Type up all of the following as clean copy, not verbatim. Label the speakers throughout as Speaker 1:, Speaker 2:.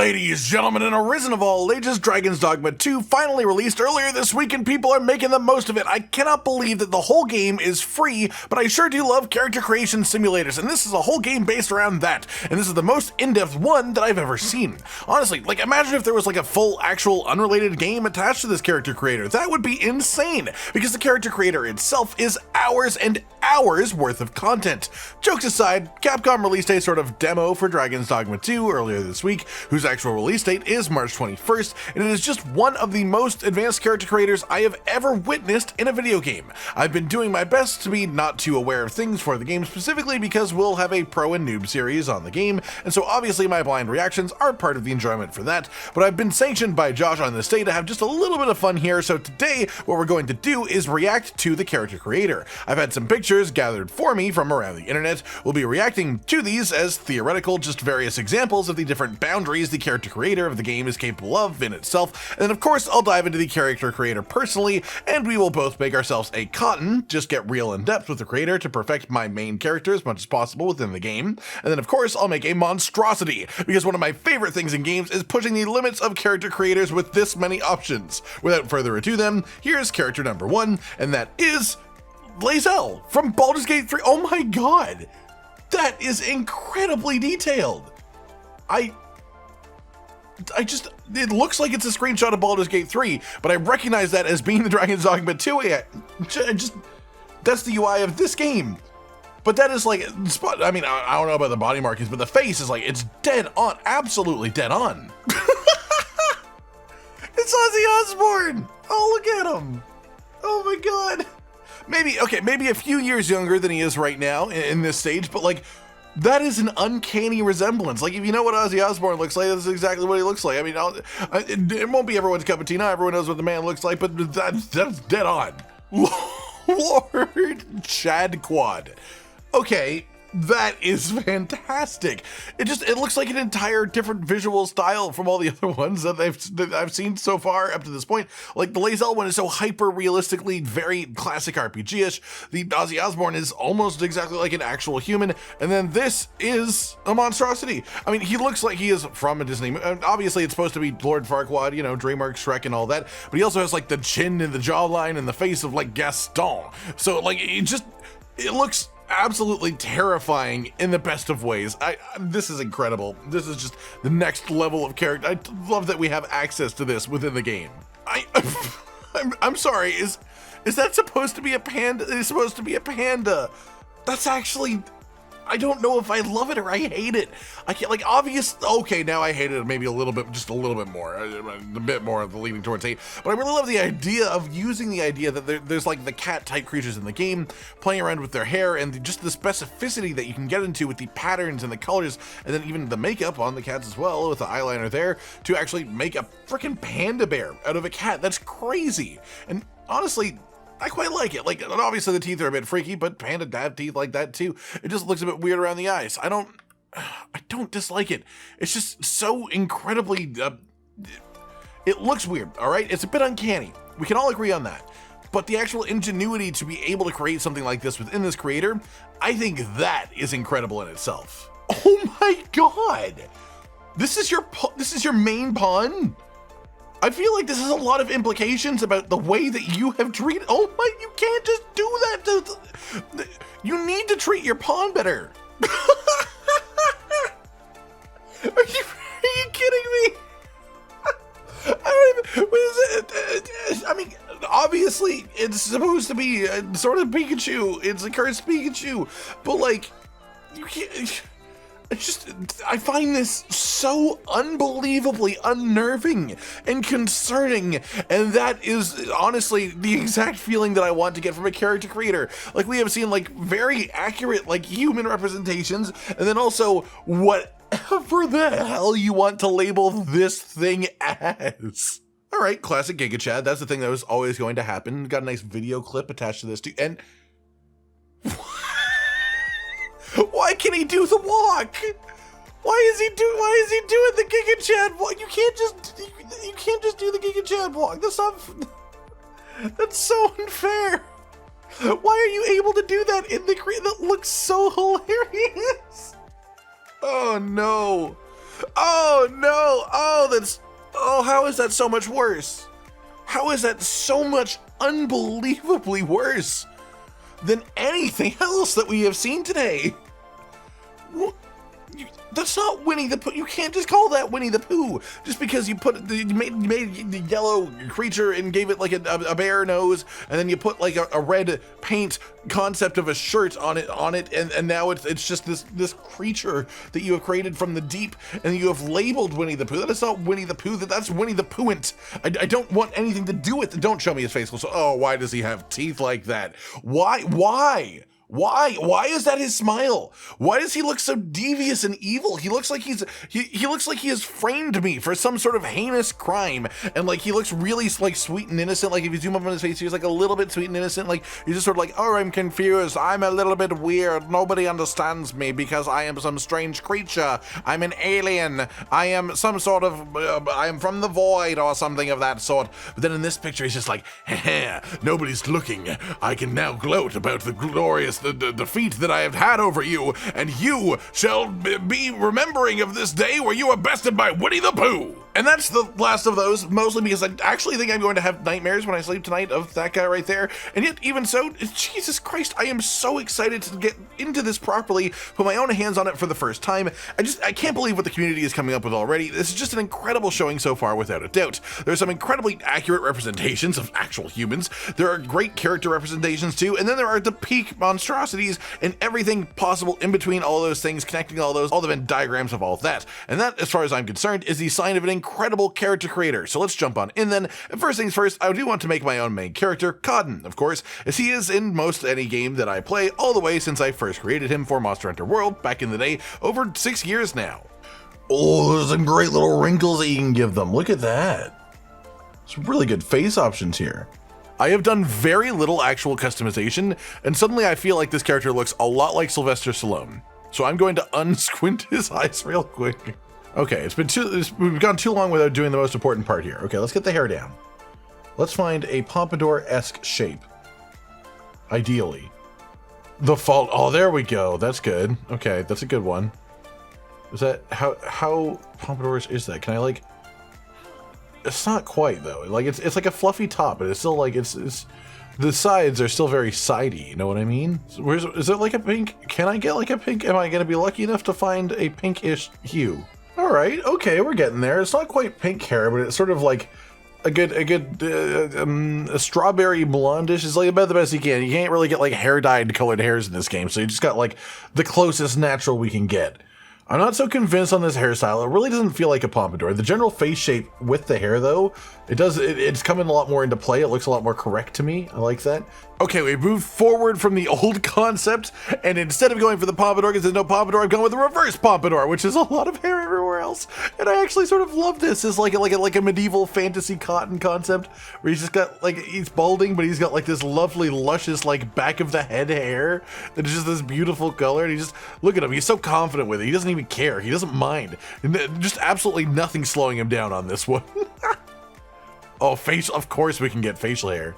Speaker 1: Ladies, gentlemen, and arisen of all ages, Dragons Dogma 2 finally released earlier this week and people are making the most of it. I cannot believe that the whole game is free, but I sure do love character creation simulators, and this is a whole game based around that, and this is the most in-depth one that I've ever seen. Honestly, like, imagine if there was like a full, actual, unrelated game attached to this character creator. That would be insane, because the character creator itself is hours and hours worth of content. Jokes aside, Capcom released a sort of demo for Dragons Dogma 2 earlier this week, whose actual release date is March 21st, and it is just one of the most advanced character creators I have ever witnessed in a video game. I've been doing my best to be not too aware of things for the game specifically because we'll have a pro and noob series on the game, and so obviously my blind reactions are part of the enjoyment for that, but I've been sanctioned by Josh on this day to have just a little bit of fun here, so today what we're going to do is react to the character creator. I've had some pictures gathered for me from around the internet. We'll be reacting to these as theoretical, just various examples of the different boundaries the character creator of the game is capable of in itself, and then of course I'll dive into the character creator personally, and we will both make ourselves a cotton, just get real in depth with the creator to perfect my main character as much as possible within the game, and then of course I'll make a monstrosity, because one of my favorite things in games is pushing the limits of character creators with this many options. Without further ado then, here's character number 1, and that is Lael from Baldur's Gate 3. Oh my god, that is incredibly detailed. It looks like it's a screenshot of Baldur's Gate 3, but I recognize that as being the Dragons Dogma 2. That's the UI of this game. But that is like, I mean, I don't know about the body markings, but the face is like, it's dead on, absolutely dead on. It's Ozzy Osbourne. Oh, look at him. Oh my god. Maybe a few years younger than he is right now in this stage, but like, that is an uncanny resemblance. Like, if you know what Ozzy Osbourne looks like, that's exactly what he looks like. I mean, it won't be everyone's cup of tea. Not everyone knows what the man looks like, but that's dead on. Lord Chad Quad. Okay, that is fantastic. It looks like an entire different visual style from all the other ones that I've seen so far up to this point. Like, the Lael one is so hyper realistically very classic RPG-ish. The Ozzy Osbourne is almost exactly like an actual human, and then this is a monstrosity. I mean, he looks like he is from a Disney movie. Obviously it's supposed to be Lord Farquaad, you know, DreamWorks, Shrek and all that, but he also has like the chin and the jawline and the face of like Gaston. So like, it looks absolutely terrifying in the best of ways. This is incredible. This is just the next level of character. I love that we have access to this within the game. I'm sorry, is that supposed to be a panda? It's supposed to be a panda. That's actually, I don't know if I love it or I hate it. I can't, like, okay, now I hate it maybe a little bit, just a little bit more, a bit more of the leaning towards hate, but I really love the idea of using the idea that there's like the cat type creatures in the game, playing around with their hair, and just the specificity that you can get into with the patterns and the colors, and then even the makeup on the cats as well, with the eyeliner there, to actually make a freaking panda bear out of a cat. That's crazy. And honestly, I quite like it. Like, obviously the teeth are a bit freaky, but panda have teeth like that too. It just looks a bit weird around the eyes. I don't dislike it. It's just so incredibly, it looks weird, all right? It's a bit uncanny. We can all agree on that. But the actual ingenuity to be able to create something like this within this creator, I think that is incredible in itself. Oh my god! This is your main pawn? I feel like this has a lot of implications about the way that you have treated. Oh my, you can't just do that. You need to treat your pawn better. Are you kidding me? I mean, obviously it's supposed to be sort of Pikachu. It's a cursed Pikachu, but like, you can't. I find this so unbelievably unnerving and concerning, and that is honestly the exact feeling that I want to get from a character creator. Like, we have seen like very accurate like human representations, and then also whatever the hell you want to label this thing as. All right, classic Giga Chad. That's the thing that was always going to happen. Got a nice video clip attached to this too, and why can he do the walk? Why is he doing the Giga Chad walk? You can't just do the Giga Chad walk. That's so unfair. Why are you able to do that in the that looks so hilarious? Oh no. Oh no! Oh, how is that so much worse? How is that so much unbelievably worse than anything else that we have seen today? That's not Winnie the Pooh. You can't just call that Winnie the Pooh just because you made the yellow creature and gave it like a bear nose, and then you put like a red paint concept of a shirt on it, and now it's just this creature that you have created from the deep, and you have labeled Winnie the Pooh. That is not Winnie the Pooh. That's Winnie the Poohant. I don't want anything to do with it. Don't show me his face. So, oh, why does he have teeth like that? Why? Why is that his smile? Why does he look so devious and evil? He looks like he looks like he has framed me for some sort of heinous crime, and like he looks really like sweet and innocent. Like if you zoom up on his face, he's like a little bit sweet and innocent. Like he's just sort of like, oh, I'm confused. I'm a little bit weird. Nobody understands me because I am some strange creature. I'm an alien. I am some sort of I am from the void or something of that sort. But then in this picture, he's just like, nobody's looking. I can now gloat about the glorious the defeat that I have had over you, and you shall be remembering of this day where you were bested by Winnie the Pooh. And that's the last of those, mostly because I actually think I'm going to have nightmares when I sleep tonight of that guy right there. And yet, even so, Jesus Christ, I am so excited to get into this properly, put my own hands on it for the first time. I can't believe what the community is coming up with already. This is just an incredible showing so far, without a doubt. There's some incredibly accurate representations of actual humans. There are great character representations too, and then there are the peak monstrosities and everything possible in between all those things, connecting all the Venn diagrams of all that. And that, as far as I'm concerned, is the sign of an incredible character creator. So let's jump on in then. And first things first, I do want to make my own main character, Cotton, of course, as he is in most any game that I play, all the way since I first created him for Monster Hunter World back in the day, over 6 years now. Oh, there's some great little wrinkles that you can give them. Look at that. Some really good face options here. I have done very little actual customization, and suddenly I feel like this character looks a lot like Sylvester Stallone. So I'm going to unsquint his eyes real quick. Okay, we've gone too long without doing the most important part here. Okay, let's get the hair down. Let's find a pompadour-esque shape. Ideally. The fault. Oh, there we go. That's good. Okay, that's a good one. Is that how pompadours is that? Can I like? It's not quite though. Like it's like a fluffy top, but it's still like it's the sides are still very sidey. You know what I mean? So is it like a pink? Can I get like a pink? Am I gonna be lucky enough to find a pinkish hue? All right, okay, we're getting there. It's not quite pink hair, but it's sort of like a strawberry blondish. Is like about the best you can. You can't really get like hair dyed colored hairs in this game, so you just got like the closest natural we can get. I'm not so convinced on this hairstyle. It really doesn't feel like a pompadour. The general face shape with the hair, though, it's coming a lot more into play. It looks a lot more correct to me. I like that. Okay, we've moved forward from the old concept, and instead of going for the pompadour, because there's no pompadour, I've gone with the reverse pompadour, which is a lot of hair everywhere else. And I actually sort of love this as like a medieval fantasy Cotton concept, where he's just got like, he's balding, but he's got like this lovely, luscious, like back of the head hair that is just this beautiful color. And he just, look at him, he's so confident with it. He doesn't even care. He doesn't mind. And just absolutely nothing slowing him down on this one. Oh, of course we can get facial hair.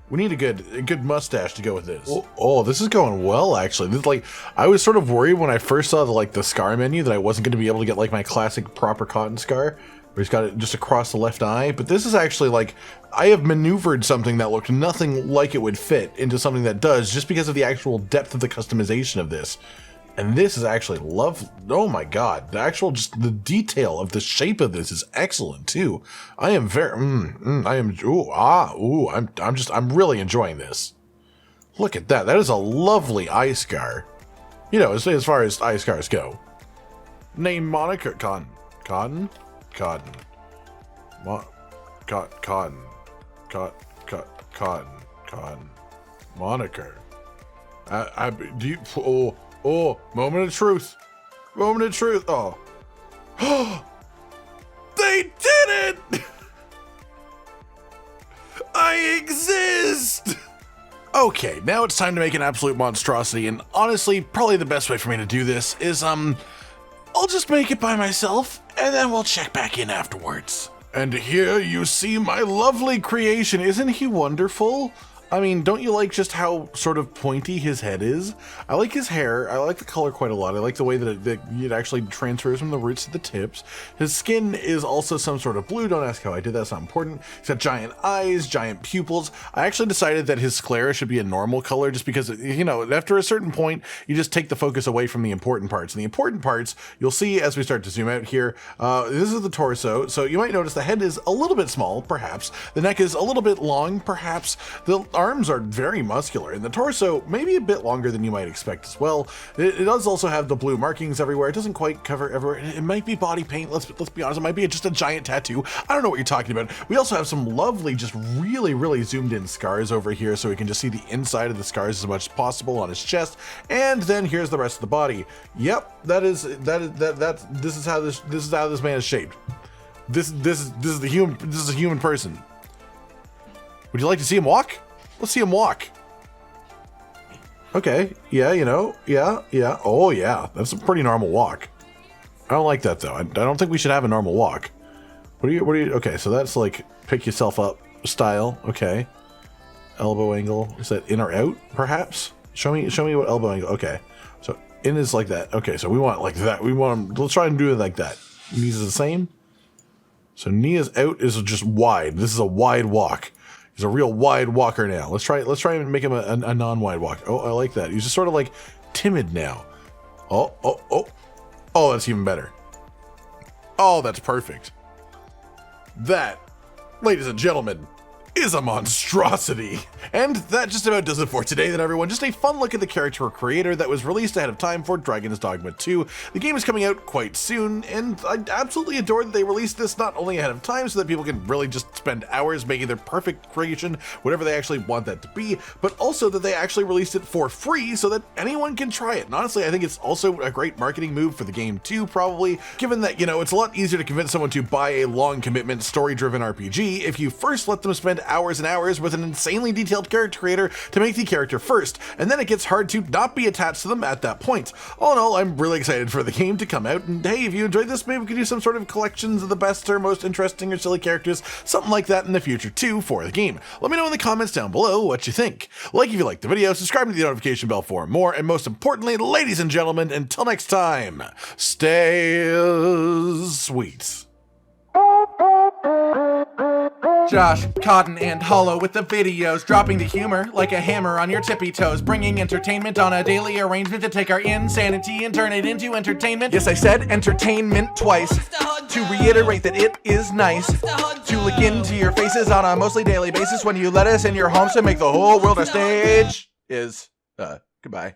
Speaker 1: We need a good mustache to go with this. Oh, this is going well, actually. This is like, I was sort of worried when I first saw the scar menu that I wasn't going to be able to get like my classic proper Cotton scar, where he's got it just across the left eye. But this is actually like, I have maneuvered something that looked nothing like it would fit into something that does, just because of the actual depth of the customization of this. And this is actually oh my god, just the detail of the shape of this is excellent too. I am I'm really enjoying this. Look at that. That is a lovely eye scar. You know, as far as eye scars go. Name moniker Cotton. Moniker. Oh, moment of truth. Oh. They did it! I exist! Okay, now it's time to make an absolute monstrosity, and honestly, probably the best way for me to do this is, I'll just make it by myself, and then we'll check back in afterwards. And here you see my lovely creation. Isn't he wonderful? I mean, don't you like just how sort of pointy his head is? I like his hair. I like the color quite a lot. I like the way that it actually transfers from the roots to the tips. His skin is also some sort of blue. Don't ask how I did that. That's not important. He's got giant eyes, giant pupils. I actually decided that his sclera should be a normal color just because, you know, after a certain point, you just take the focus away from the important parts. And the important parts, you'll see as we start to zoom out here, this is the torso. So you might notice the head is a little bit small, perhaps. The neck is a little bit long, perhaps. The arms are very muscular, and the torso maybe a bit longer than you might expect as well. It does also have the blue markings everywhere. It doesn't quite cover everywhere. It might be body paint. Let's be honest. It might be just a giant tattoo. I don't know what you're talking about. We also have some lovely, just really zoomed in scars over here, so we can just see the inside of the scars as much as possible on his chest. And then here's the rest of the body. Yep, this is how this man is shaped. This is a human person. Would you like to see him walk? Let's see him walk. Okay, yeah, you know, yeah. Oh yeah, that's a pretty normal walk. I don't like that though. I don't think we should have a normal walk. What are you, okay, so that's like pick yourself up style, okay. Elbow angle, is that in or out, perhaps? Show me what elbow angle, okay. So in is like that, okay, so we want like that. We want him, let's try and do it like that. Knees is the same. So knee is out is just wide. This is a wide walk. He's a real wide walker now. Let's try and make him a non-wide walk. Oh, I like that. He's just sort of like timid now. Oh, that's even better. Oh, that's perfect. That, ladies and gentlemen, is a monstrosity. And that just about does it for today then, everyone. Just a fun look at the character creator that was released ahead of time for Dragons Dogma 2. The game is coming out quite soon, and I absolutely adore that they released this not only ahead of time so that people can really just spend hours making their perfect creation, whatever they actually want that to be, but also that they actually released it for free so that anyone can try it. And honestly, I think it's also a great marketing move for the game too, probably, given that, you know, it's a lot easier to convince someone to buy a long commitment story-driven RPG if you first let them spend hours and hours with an insanely detailed character creator to make the character first, and then it gets hard to not be attached to them at that point. All in all, I'm really excited for the game to come out, and hey, if you enjoyed this, maybe we could do some sort of collections of the best or most interesting or silly characters, something like that in the future too for the game. Let me know in the comments down below what you think. Like if you liked the video, subscribe to the notification bell for more, and most importantly, ladies and gentlemen, until next time, stay sweet.
Speaker 2: Josh, Cotton, and Hollow with the videos, dropping the humor like a hammer on your tippy toes, bringing entertainment on a daily arrangement to take our insanity and turn it into entertainment. Yes, I said entertainment twice, to reiterate that it is nice to look into your faces on a mostly daily basis when you let us in your homes to make the whole world a stage. Goodbye.